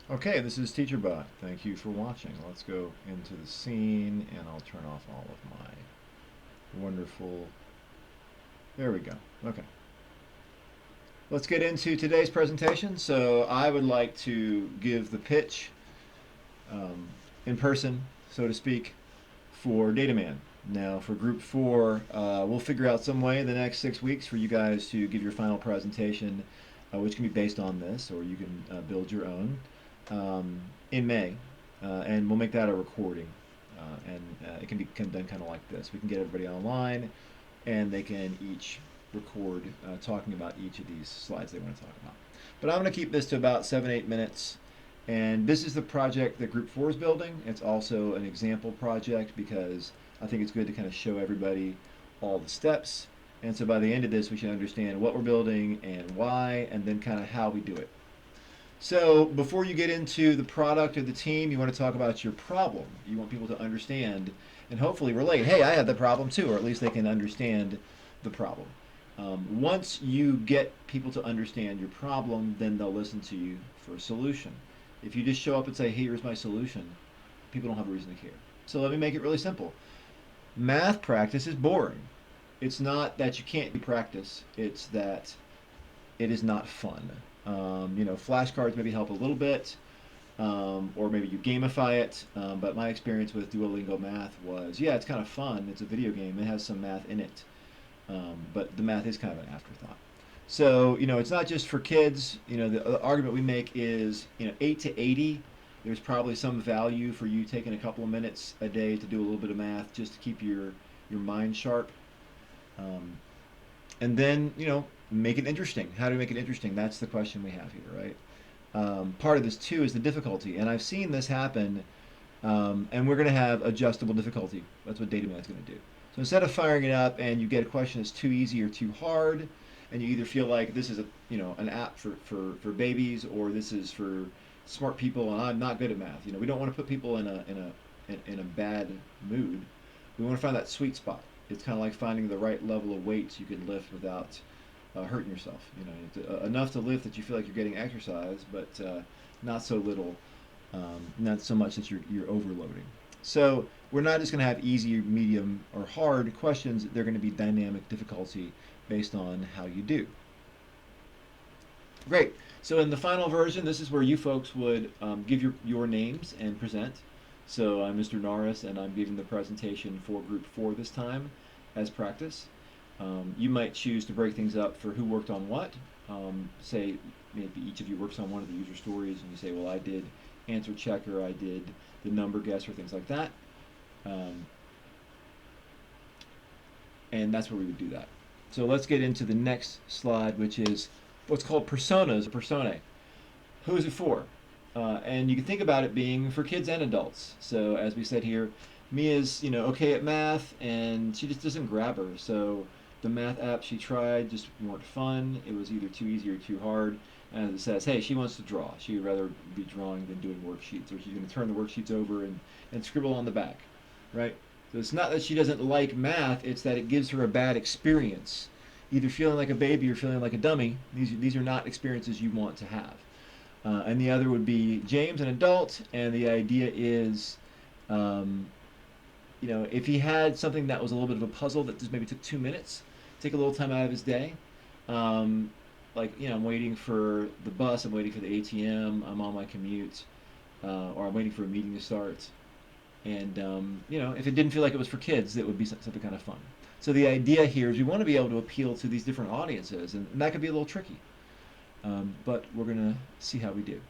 Okay, this is TeacherBot. Thank you for watching. Let's go into the scene and I'll turn off all of my wonderful... There we go. Okay. Let's get into today's presentation. So I would like to give the pitch um, in person, so to speak, for DataMan. Now for group 4, we'll figure out some way in the next 6 weeks for you guys to give your final presentation, which can be based on this, or you can build your own, in May. And we'll make that a recording. And it can be done kind of like this. We can get everybody online, and they can each record talking about each of these slides they want to talk about. But I'm going to keep this to about 7-8 minutes. And this is the project that Group 4 is building. It's also an example project because I think it's good to kind of show everybody all the steps. And so by the end of this, we should understand what we're building and why, and then kind of how we do it. So before you get into the product or the team, you want to talk about your problem. You want people to understand and hopefully relate. Hey, I had the problem too, or at least they can understand the problem. Once you get people to understand your problem, then they'll listen to you for a solution. If you just show up and say, hey, here's my solution, people don't have a reason to care. So let me make it really simple. Math practice is boring. It's not that you can't do practice, it's that it is not fun. Flashcards maybe help a little bit, or maybe you gamify it. But my experience with Duolingo Math was, yeah, it's kind of fun. It's a video game. It has some math in it, but the math is kind of an afterthought. So it's not just for kids. The argument we make is 8 to 80. There's probably some value for you taking a couple of minutes a day to do a little bit of math just to keep your mind sharp. Um, and then make it interesting. How do we make it interesting? That's the question we have here, right? Part of this too is the difficulty, and I've seen this happen. And we're going to have adjustable difficulty. That's what DataMan is going to do. So instead of firing it up and you get a question that's too easy or too hard, and you either feel like this is an app for babies, or this is for smart people and I'm not good at math. We don't want to put people in a bad mood. We want to find that sweet spot. It's kind of like finding the right level of weights you can lift without hurting yourself. Enough to lift that you feel like you're getting exercise, but not so little, not so much that you're overloading. So we're not just going to have easy, medium, or hard questions. They're going to be dynamic difficulty based on how you do. Great. So in the final version, this is where you folks would give your names and present. So I'm Mr. Norris, and I'm giving the presentation for Group 4 this time as practice. You might choose to break things up for who worked on what. Say maybe each of you works on one of the user stories, and you say, well, I did answer checker, I did the number guesser, things like that. And that's where we would do that. So let's get into the next slide, which is what's called personas, or personae. Who is it for? And you can think about it being for kids and adults. So as we said here, Mia's okay at math, and she just doesn't grab her. So the math app she tried just weren't fun. It was either too easy or too hard. And it says, hey, she wants to draw. She would rather be drawing than doing worksheets, or she's going to turn the worksheets over and scribble on the back, right? So it's not that she doesn't like math, it's that it gives her a bad experience. Either feeling like a baby or feeling like a dummy. These are not experiences you want to have. And the other would be James, an adult, and the idea is, if he had something that was a little bit of a puzzle that just maybe took 2 minutes, take a little time out of his day, I'm waiting for the bus, I'm waiting for the ATM, I'm on my commute, or I'm waiting for a meeting to start. And, if it didn't feel like it was for kids, it would be something kind of fun. So the idea here is we want to be able to appeal to these different audiences, and that could be a little tricky. But we're going to see how we do.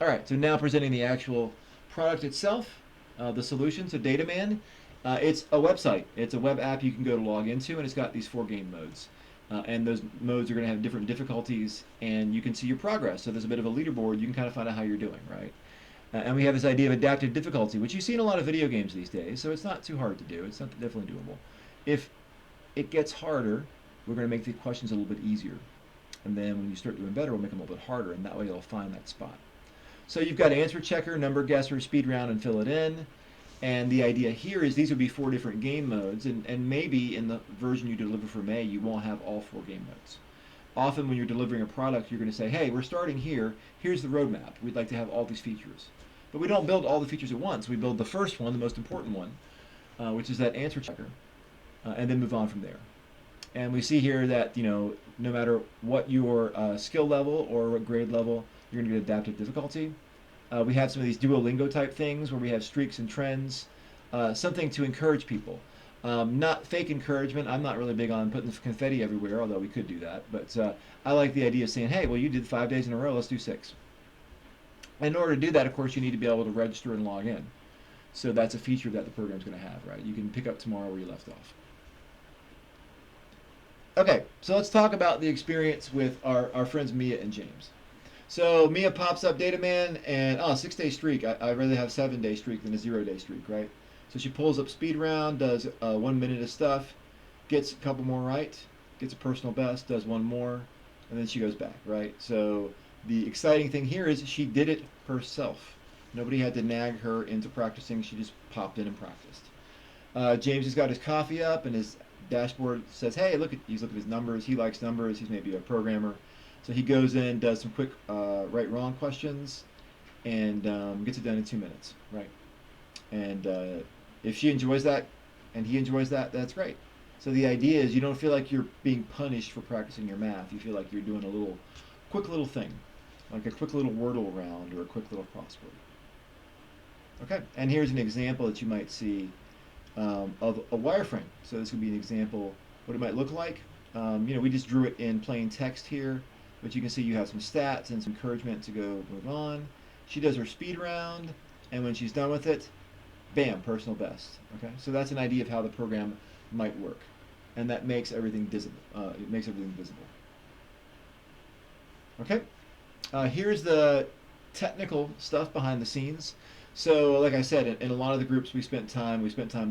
All right, so now presenting the actual product itself, the solution. So DataMan, it's a website. It's a web app you can go to log into, and it's got these 4 game modes. And those modes are going to have different difficulties, and you can see your progress. So there's a bit of a leaderboard. You can kind of find out how you're doing, right? And we have this idea of adaptive difficulty, which you see in a lot of video games these days, so it's not too hard to do. It's not definitely doable. If it gets harder, we're going to make the questions a little bit easier. And then when you start doing better, we'll make them a little bit harder, and that way you'll find that spot. So you've got answer checker, number guesser, speed round, and fill it in. And the idea here is these would be 4 different game modes, and maybe in the version you deliver for May, you won't have all 4 game modes. Often when you're delivering a product, you're going to say, hey, we're starting here. Here's the roadmap. We'd like to have all these features. But we don't build all the features at once. We build the first one, the most important one, which is that answer checker, and then move on from there. And we see here that, no matter what your skill level or what grade level, you're going to get adaptive difficulty. We have some of these Duolingo type things where we have streaks and trends, something to encourage people. Not fake encouragement. I'm not really big on putting confetti everywhere, although we could do that. But I like the idea of saying, hey, well, you did 5 days in a row, let's do 6. In order to do that, of course, you need to be able to register and log in. So that's a feature that the program's going to have, right? You can pick up tomorrow where you left off. Okay, so let's talk about the experience with our friends Mia and James. So Mia pops up DataMan and 6-day streak. I'd rather have 7-day streak than a 0-day streak, right? So she pulls up speed round, does 1 minute of stuff, gets a couple more right, gets a personal best, does one more, and then she goes back, right? So the exciting thing here is she did it herself. Nobody had to nag her into practicing. She just popped in and practiced. James has got his coffee up and his dashboard says, hey, he's looking at his numbers. He likes numbers. He's maybe a programmer. So he goes in, does some quick right-wrong questions, and gets it done in 2 minutes, right? And if she enjoys that and he enjoys that, that's great. So the idea is you don't feel like you're being punished for practicing your math. You feel like you're doing a quick little thing, like a quick little Wordle round or a quick little crossword. Okay, and here's an example that you might see of a wireframe. So this would be an example what it might look like. We just drew it in plain text here, but you can see you have some stats and some encouragement to go move on. She does her speed round, and when she's done with it, bam, personal best. Okay, so that's an idea of how the program might work, and that makes everything visible. It makes everything visible. Okay, here's the technical stuff behind the scenes. So, like I said, in a lot of the groups we spent time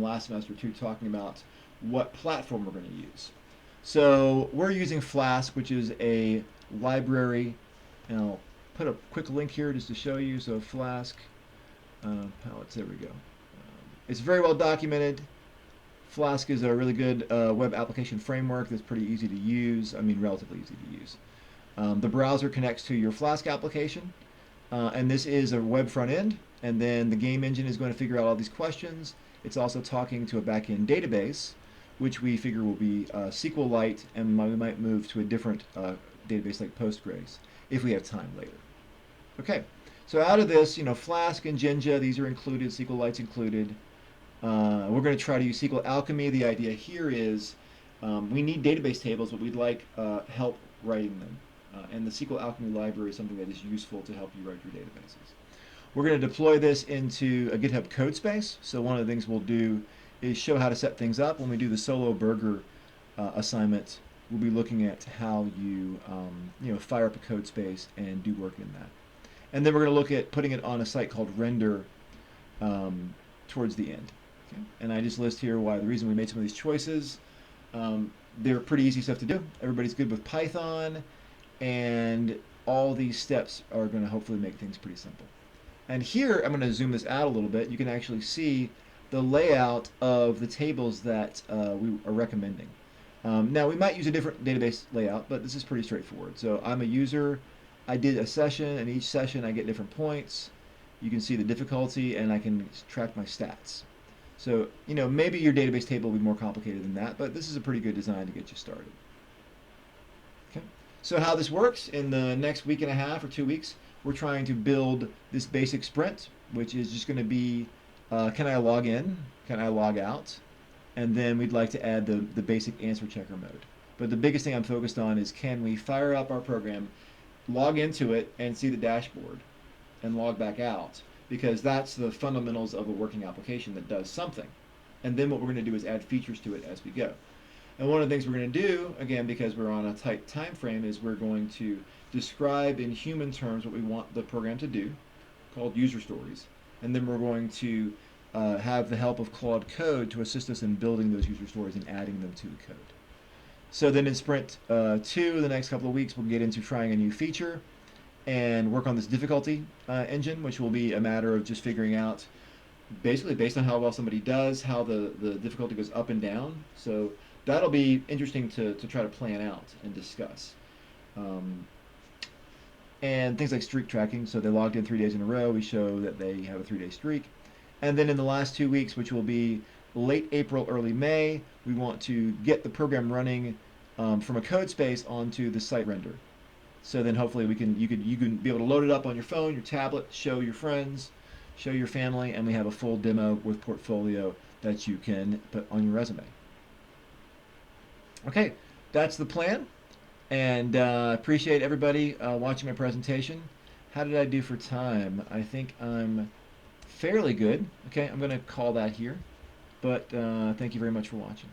last semester too talking about what platform we're going to use. So we're using Flask, which is a library, and I'll put a quick link here just to show you. So Flask palettes, there we go. It's very well documented. Flask is a really good web application framework that's pretty easy to use. I mean, relatively easy to use. The browser connects to your Flask application, and this is a web front end. And then the game engine is going to figure out all these questions. It's also talking to a backend database, which we figure will be SQLite, and we might move to a different database like Postgres if we have time later. Okay, so out of this, Flask and Jinja, these are included, SQLite's included. We're going to try to use SQL Alchemy. The idea here is we need database tables, but we'd like help writing them. And the SQL Alchemy library is something that is useful to help you write your databases. We're going to deploy this into a GitHub code space. So one of the things we'll do is show how to set things up. When we do the solo burger assignment, we'll be looking at how you fire up a code space and do work in that. And then we're going to look at putting it on a site called Render towards the end. Okay? And I just list here why the reason we made some of these choices. They're pretty easy stuff to do. Everybody's good with Python, and all these steps are going to hopefully make things pretty simple. And here, I'm going to zoom this out a little bit. You can actually see the layout of the tables that we are recommending. Now, we might use a different database layout, but this is pretty straightforward. So I'm a user. I did a session, and each session I get different points. You can see the difficulty, and I can track my stats. So, maybe your database table will be more complicated than that, but this is a pretty good design to get you started. Okay. So how this works, in the next week and a half or 2 weeks, we're trying to build this basic sprint, which is just going to be, can I log in? Can I log out? And then we'd like to add the basic answer checker mode. But the biggest thing I'm focused on is, can we fire up our program, log into it, and see the dashboard, and log back out? Because that's the fundamentals of a working application that does something. And then what we're going to do is add features to it as we go. And one of the things we're going to do, again, because we're on a tight time frame, is we're going to describe in human terms what we want the program to do, called user stories. And then we're going to have the help of Claude Code to assist us in building those user stories and adding them to the code. So then in Sprint 2, the next couple of weeks, we'll get into trying a new feature and work on this difficulty engine, which will be a matter of just figuring out, basically based on how well somebody does, how the difficulty goes up and down. So that'll be interesting to try to plan out and discuss. Um, and things like streak tracking. So they logged in 3 days in a row. We show that they have a 3-day streak. And then in the last 2 weeks, which will be late April, early May, we want to get the program running from a code space onto the site render. So then hopefully you can be able to load it up on your phone, your tablet, show your friends, show your family, and we have a full demo with portfolio that you can put on your resume. Okay, that's the plan. And appreciate everybody watching my presentation. How did I do for time? I think I'm fairly good. Okay, I'm going to call that here. But thank you very much for watching.